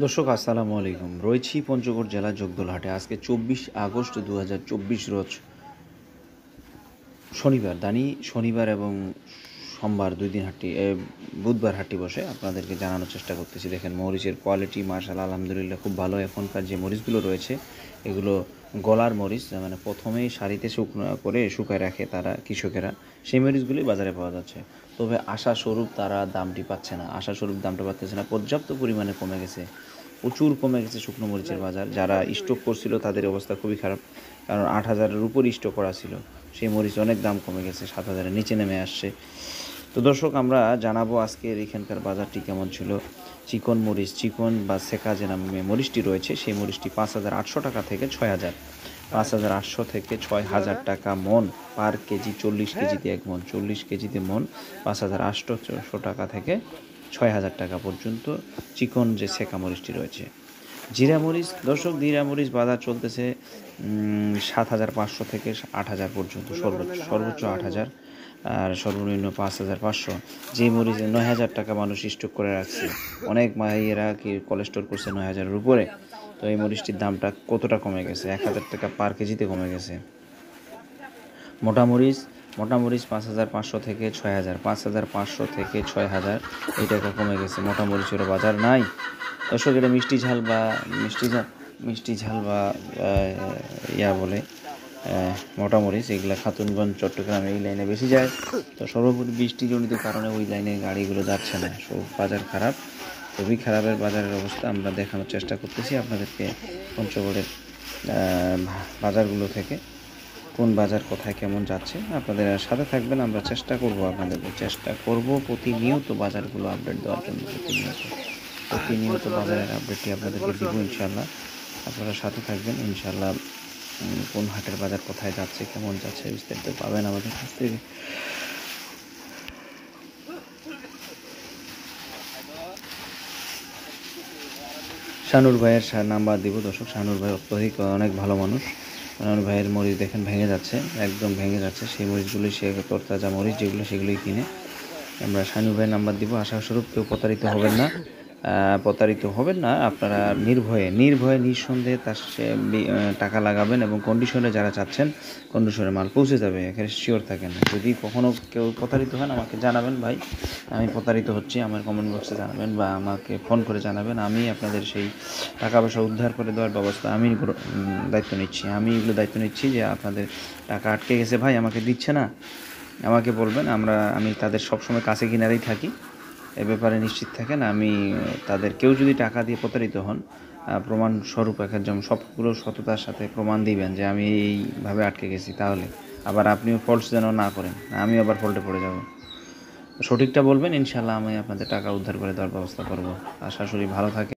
দর্শক আসসালামু আলাইকুম। রয়েছি পঞ্চগড় জেলা জগদলহাটে। আজকে 24 আগস্ট 2024 রোজ শনিবার। শনিবার এবং সোমবার 2 দিন হাটটি, বুধবার হাটটি বসে। আপনাদেরকে জানানোর চেষ্টা করতেছি। দেখেন মরিচের কোয়ালিটি মাশাআল্লাহ আলহামদুলিল্লাহ খুব ভালো। এখনকার যে মরিচগুলো রয়েছে এগুলো গলার মরিচ, মানে প্রথমেই সারিতে শুকনো করে শুকায় রাখে তারা কৃষকেরা, সেই মরিচগুলি বাজারে পাওয়া যাচ্ছে। তবে আশাস্বরূপ তারা দামটি পাচ্ছে না, দামটা পাচ্ছে না, পর্যাপ্ত পরিমাণে কমে গেছে, প্রচুর কমে গেছে শুকনো মরিচের বাজার। যারা স্টক করছিল তাদের অবস্থা খুবই খারাপ, কারণ 8,000-এর উপর স্টক করা ছিল। সেই মরিচ অনেক দাম কমে গেছে, 7,000-এর নিচে নেমে আসছে। তো দর্শক, আমরা জানাবো আজকের এখানকার বাজারটি কেমন ছিল। চিকন মরিচ, চিকন বা সেকা যে নামে মরিচটি রয়েছে, সেই মরিচটি 5,800 টাকা থেকে 6,000, 5,800 থেকে 6,000 টাকা মন পার কেজি। 40 কেজিতে 1 মন, 40 কেজিতে মন 5,800 টাকা থেকে 6,000 টাকা পর্যন্ত চিকন যে সেকা মরিচটি রয়েছে। জিরা মরিচ দর্শক, জিরা মরিচ বাজার চলতেছে 7,500 থেকে 8,000 পর্যন্ত, সর্বোচ্চ 8,000 আর সর্বনিম্ন 5,500। যে মরিচে 9,000 টাকা মানুষ স্টক করে রাখছে, অনেক মাইয়েরা কি কোলেস্টোর করছে 9,000-এর উপরে। তো এই মরিচটির দামটা কতটা কমে গেছে, 1,000 টাকা পার কেজিতে কমে গেছে। মোটামরিচ 5,500 থেকে 6,000, 5,500 থেকে 6,000 এই টাকা কমে গেছে। মোটামরিচেরও বাজার নাই দর্শক। এটা মিষ্টি ঝাল বা বলে মোটামরিচ, এগুলো খাতুনগঞ্জ, চট্টগ্রাম এই লাইনে বেশি যায়। তো সর্বোপরি বৃষ্টিজনিত কারণে ওই লাইনে গাড়িগুলো যাচ্ছে না, সব বাজার খারাপ, খুবই খারাপের বাজারের অবস্থা। আমরা দেখানোর চেষ্টা করতেছি আপনাদেরকে পঞ্চগড়ের বাজারগুলো থেকে, কোন বাজার কোথায় কেমন যাচ্ছে। আপনাদের সাথে থাকবেন, আমরা চেষ্টা করব প্রতিনিয়ত বাজারগুলো আপডেট দেওয়ার জন্য। প্রতিনিয়ত বাজারের আপডেটটি আপনাদেরকে দেবো ইনশাল্লাহ। আপনারা সাথে থাকবেন ইনশাল্লাহ। কোন হাটের বাজার কোথায় যাচ্ছে, কেমন যাচ্ছে বিস্তারিত পাবেন আমাদের কাছ থেকে। শানুর ভাইয়ের নাম্বার দিব দর্শক। শানুর ভাই অনেক ভালো মানুষ। শানুর ভাইয়ের মরিচ দেখেন ভেঙে যাচ্ছে, একদম ভেঙে যাচ্ছে। সেই মরিচগুলি সে তরতাজা মরিচ যেগুলো, সেগুলোই কিনে। আমরা শানুর ভাইয়ের নাম্বার দিব। আশাস্বরূপ কেউ প্রতারিত হবেন না। আপনারা নির্ভয়ে নিঃসন্দেহে তার টাকা লাগাবেন, এবং কন্ডিশনে যারা চাচ্ছেন কন্ডিশনে মাল পৌঁছে যাবে, এখানে শিওর থাকেন। যদি কখনও কেউ প্রতারিত হন আমাকে জানাবেন, ভাই আমি প্রতারিত হচ্ছি, আমার কমেন্ট বক্সে জানাবেন বা আমাকে ফোন করে জানাবেন। আমি আপনাদের সেই টাকা পয়সা উদ্ধার করে দেওয়ার ব্যবস্থা আমি দায়িত্ব নিচ্ছি। যে আপনাদের টাকা আটকে গেছে, ভাই আমাকে দিচ্ছে না, আমাকে বলবেন। আমি তাদের সবসময় কাছে কিনারেই থাকি, এ ব্যাপারে নিশ্চিত থাকেন। আমি তাদের কেউ যদি টাকা দিয়ে প্রতারিত হন, প্রমাণস্বরূপ যেমন সবগুলো সততার সাথে প্রমাণ দিবেন যে আমি এইভাবে আটকে গেছি, তাহলে আবার আপনিও ফল্টস যেন না করেন, আমি আবার ফল্টে পড়ে যাব। সঠিকটা বলবেন, ইনশাল্লাহ আমি আপনাদের টাকা উদ্ধার করে দেওয়ার ব্যবস্থা করব। আশা করি ভালো থাকে।